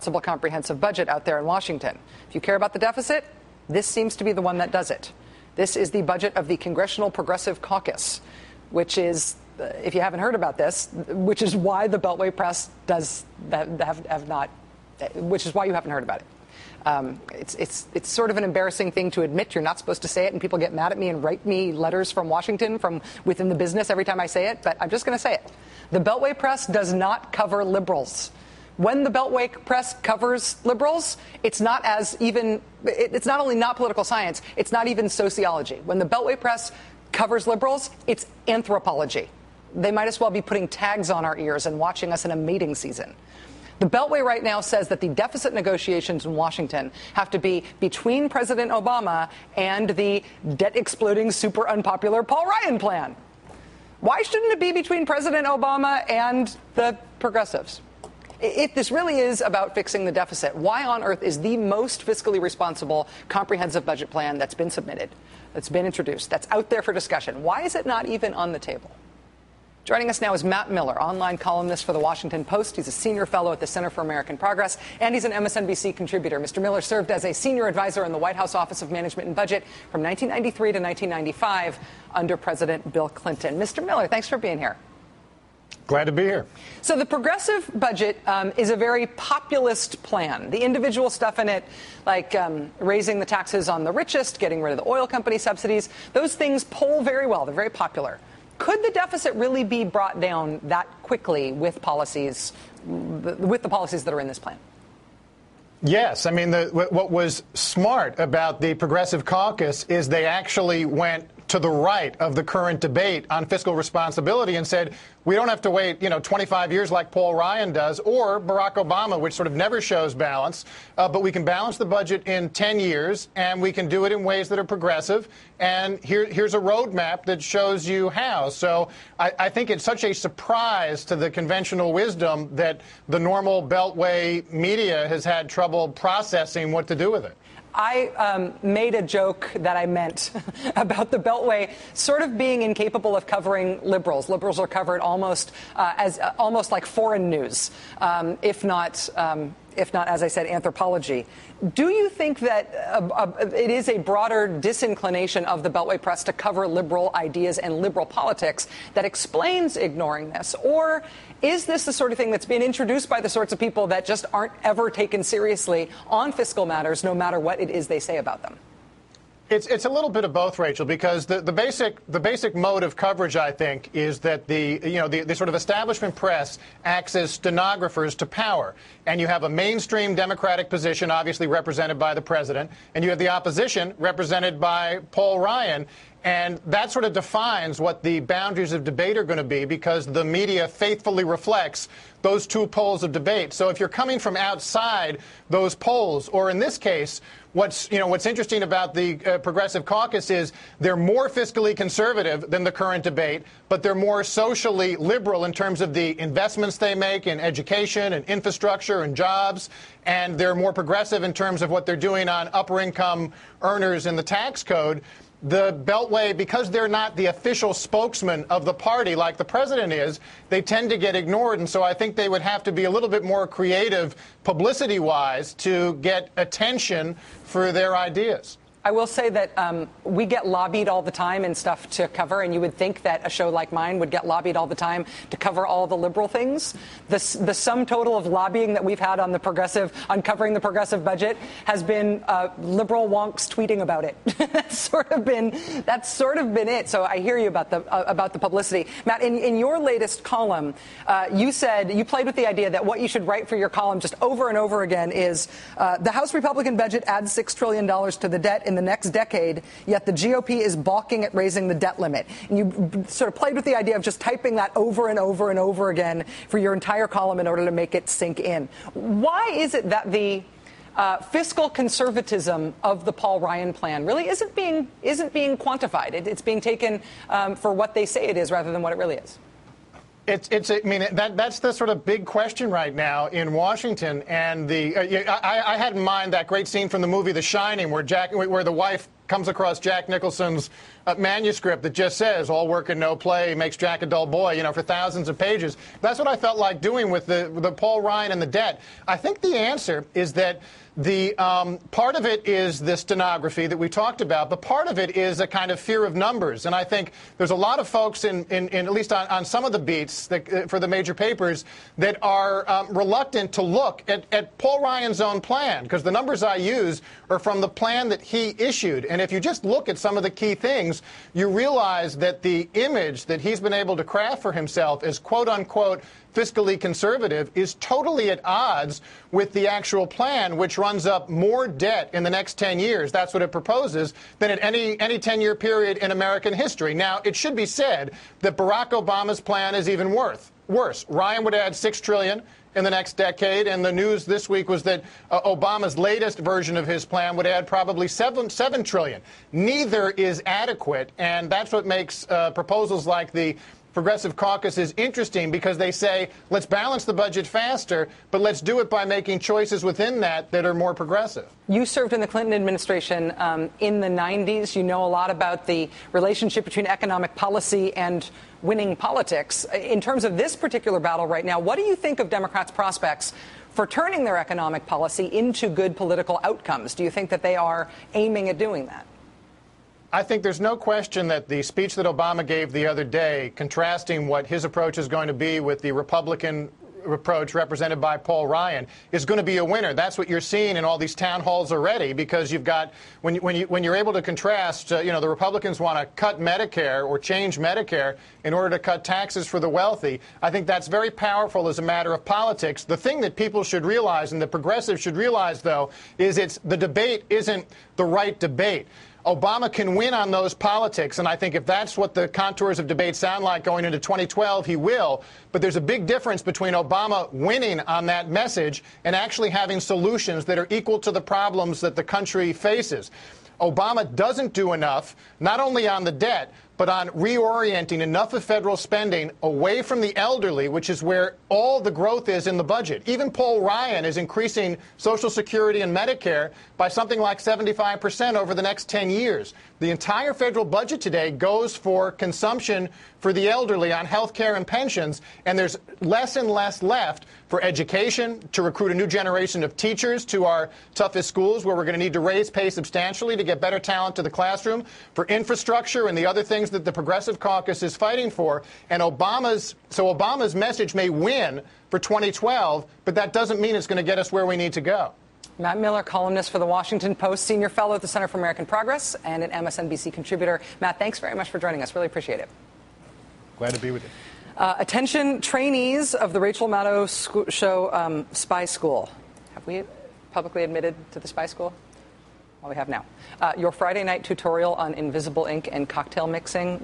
responsible comprehensive budget out there in Washington. If you care about the deficit, this seems to be the one that does it. This is the budget of the Congressional Progressive Caucus, which is, if you haven't heard about this, which is why the Beltway press which is why you haven't heard about it. It's sort of an embarrassing thing to admit. You're not supposed to say it, and people get mad at me and write me letters from Washington from within the business every time I say it, but I'm just going to say it. The Beltway press does not cover liberals. When the Beltway press covers liberals, it's not only not political science, it's not even sociology. When the Beltway press covers liberals, it's anthropology. They might as well be putting tags on our ears and watching us in a mating season. The Beltway right now says that the deficit negotiations in Washington have to be between President Obama and the debt-exploding, super unpopular Paul Ryan plan. Why shouldn't it be between President Obama and the progressives? If this really is about fixing the deficit, why on earth is the most fiscally responsible comprehensive budget plan that's been submitted, that's been introduced, that's out there for discussion, why is it not even on the table? Joining us now is Matt Miller, online columnist for The Washington Post. He's a senior fellow at the Center for American Progress, and he's an MSNBC contributor. Mr. Miller served as a senior advisor in the White House Office of Management and Budget from 1993 to 1995 under President Bill Clinton. Mr. Miller, thanks for being here. Glad to be here. So the progressive budget is a very populist plan. The individual stuff in it, like raising the taxes on the richest, getting rid of the oil company subsidies, those things poll very well. They're very popular. Could the deficit really be brought down that quickly with the policies that are in this plan? Yes. I mean, what was smart about the Progressive Caucus is they actually went to the right of the current debate on fiscal responsibility and said, we don't have to wait, 25 years like Paul Ryan does, or Barack Obama, which sort of never shows balance. But we can balance the budget in 10 years, and we can do it in ways that are progressive. And here's a roadmap that shows you how. So I think it's such a surprise to the conventional wisdom that the normal Beltway media has had trouble processing what to do with it. I made a joke that I meant about the Beltway sort of being incapable of covering liberals. Liberals are covered almost like foreign news, if not, as I said, anthropology. Do you think that it is a broader disinclination of the Beltway press to cover liberal ideas and liberal politics that explains ignoring this? Or is this the sort of thing that's been introduced by the sorts of people that just aren't ever taken seriously on fiscal matters, no matter what it is they say about them? It's a little bit of both, Rachel, because the basic mode of coverage, I think, is that the sort of establishment press acts as stenographers to power, and you have a mainstream Democratic position, obviously represented by the president, and you have the opposition represented by Paul Ryan. And that sort of defines what the boundaries of debate are going to be, because the media faithfully reflects those two poles of debate. So if you're coming from outside those polls, or in this case, what's interesting about the Progressive Caucus is they're more fiscally conservative than the current debate, but they're more socially liberal in terms of the investments they make in education and infrastructure and jobs, and they're more progressive in terms of what they're doing on upper income earners in the tax code. The Beltway, because they're not the official spokesman of the party like the president is, they tend to get ignored. And so I think they would have to be a little bit more creative publicity-wise to get attention for their ideas. I will say that we get lobbied all the time and stuff to cover, and you would think that a show like mine would get lobbied all the time to cover all the liberal things. The sum total of lobbying that we've had on covering the progressive budget has been liberal wonks tweeting about it. That's sort of been it. So I hear you about the publicity. Matt, in your latest column, you said you played with the idea that what you should write for your column just over and over again is the House Republican budget adds $6 trillion to the debt in the next decade, yet the GOP is balking at raising the debt limit. And you sort of played with the idea of just typing that over and over and over again for your entire column in order to make it sink in. Why is it that the fiscal conservatism of the Paul Ryan plan really isn't being quantified? It's being taken for what they say it is rather than what it really is. That's the sort of big question right now in Washington. And I had in mind that great scene from the movie The Shining where the wife comes across Jack Nicholson's manuscript that just says all work and no play makes Jack a dull boy, for thousands of pages. That's what I felt like doing with the Paul Ryan and the debt. I think the answer is that the part of it is the stenography that we talked about, but part of it is a kind of fear of numbers. And I think there's a lot of folks in at least on some of the beats that, for the major papers that are reluctant to look at Paul Ryan's own plan, because the numbers I use are from the plan that he issued. And if you just look at some of the key things, you realize that the image that he's been able to craft for himself as quote-unquote fiscally conservative is totally at odds with the actual plan, which runs up more debt in the next 10 years. That's what it proposes, than at any 10-year period in American history. Now, it should be said that Barack Obama's plan is even worse. Ryan would add $6 trillion in the next decade, and the news this week was that Obama's latest version of his plan would add probably $7 trillion. Neither is adequate, and that's what makes proposals like the Progressive Caucus is interesting, because they say, let's balance the budget faster, but let's do it by making choices within that are more progressive. You served in the Clinton administration in the 90s. You know a lot about the relationship between economic policy and winning politics. In terms of this particular battle right now, what do you think of Democrats' prospects for turning their economic policy into good political outcomes? Do you think that they are aiming at doing that? I think there's no question that the speech that Obama gave the other day, contrasting what his approach is going to be with the Republican approach represented by Paul Ryan, is going to be a winner. That's what you're seeing in all these town halls already, because you've got, when you're able to contrast, the Republicans want to cut Medicare or change Medicare in order to cut taxes for the wealthy. I think that's very powerful as a matter of politics. The thing that people should realize, and the progressives should realize, though, is the debate isn't the right debate. Obama can win on those politics, and I think if that's what the contours of debate sound like going into 2012, he will. But there's a big difference between Obama winning on that message and actually having solutions that are equal to the problems that the country faces. Obama doesn't do enough, not only on the debt, but on reorienting enough of federal spending away from the elderly, which is where all the growth is in the budget. Even Paul Ryan is increasing Social Security and Medicare by something like 75% over the next 10 years. The entire federal budget today goes for consumption for the elderly on health care and pensions, and there's less and less left for education, to recruit a new generation of teachers to our toughest schools, where we're going to need to raise pay substantially to get better talent to the classroom, for infrastructure and the other things that the Progressive Caucus is fighting for. And Obama's message may win for 2012, but that doesn't mean it's going to get us where we need to go. Matt Miller, columnist for The Washington Post, senior fellow at the Center for American Progress, and an MSNBC contributor. Matt, thanks very much for joining us. Really appreciate it. Glad to be with you. Attention trainees of the Rachel Maddow show Spy School. Have we publicly admitted to the Spy School? Well, we have now. Your Friday night tutorial on invisible ink and cocktail mixing